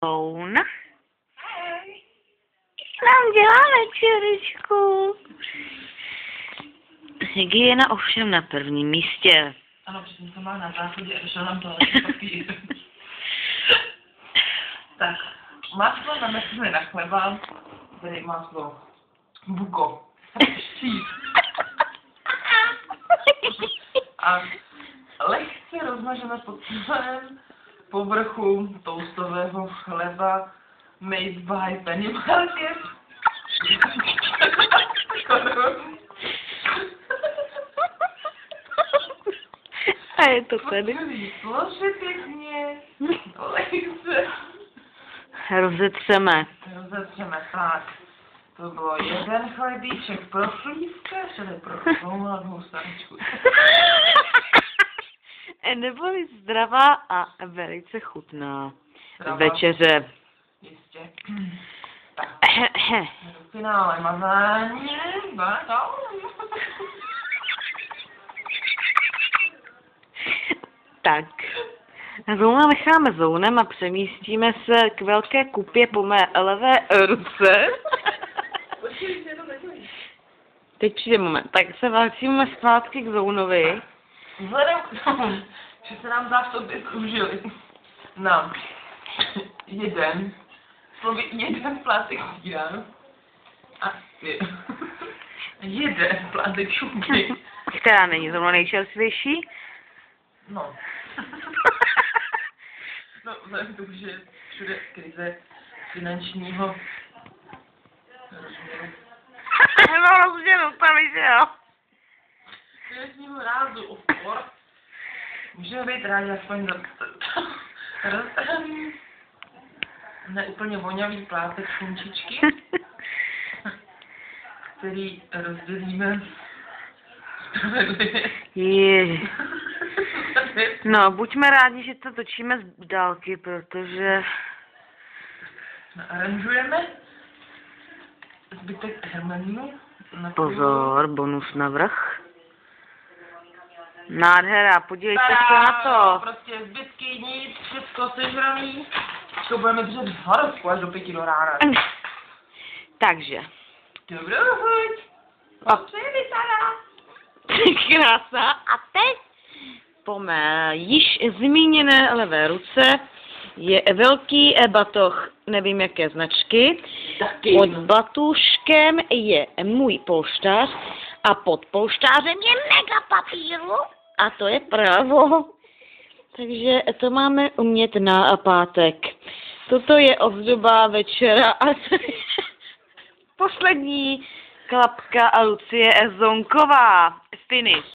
Oun. Nám dělá večeričku. Hygiena ovšem na prvním místě. Ano, přesně to má na záchodě a došel nám to papír. Tak, máslo namesíme na chleba, tady máslo buko, a lehce rozmažeme pod cílem povrchu toastového chleba made by Penny Market. A je to tady. Složit pěkně, lehce. Rozetřeme. Rozetřeme, tak. To bylo jeden chlebíček pro chlívka, čili pro mladou staničku. Neboli zdravá a velice chutná Zdravá. večeře. Jistě. Tak. Do finále mazání. Tak. Zouna necháme zounem a přemístíme se k velké kupě po mé levé ruce. Teď přijde moment. Tak se vracíme zpátky k Zounovi. Vzhledem k tomu, že se nám zásoby zúžily na jeden plátek stíran a jeden plátek šunky. Která není zrovna nejčerstvější. No. No, vzhledem k tomu, že je všude krize finančního rozměru. No, rozdělu, tam že jo. Finančního rázu, of course. Můžeme být rádi aspoň za neúplně vonavý plátek šunčičky, který rozdělíme spravedlivě. No, buďme rádi, že to točíme z dálky, protože... Aranžujeme zbytek hermelinu. Pozor, bonus navrch. Nádhera, podívejte se na to. Prostě zbytky, nic, všechno sežraný. To budeme držet v hladovku až do 5 do rána. Takže. Dobrou chuť. Krása. A teď po mé již zmíněné levé ruce je velký batoh, nevím jaké značky. Pod batuškem je můj polštář a pod polštářem je mega papíru a to je pravo. Takže to máme umět na pátek. Toto je ozdoba večera a to je poslední klapka a Lucie Zonková. Finish.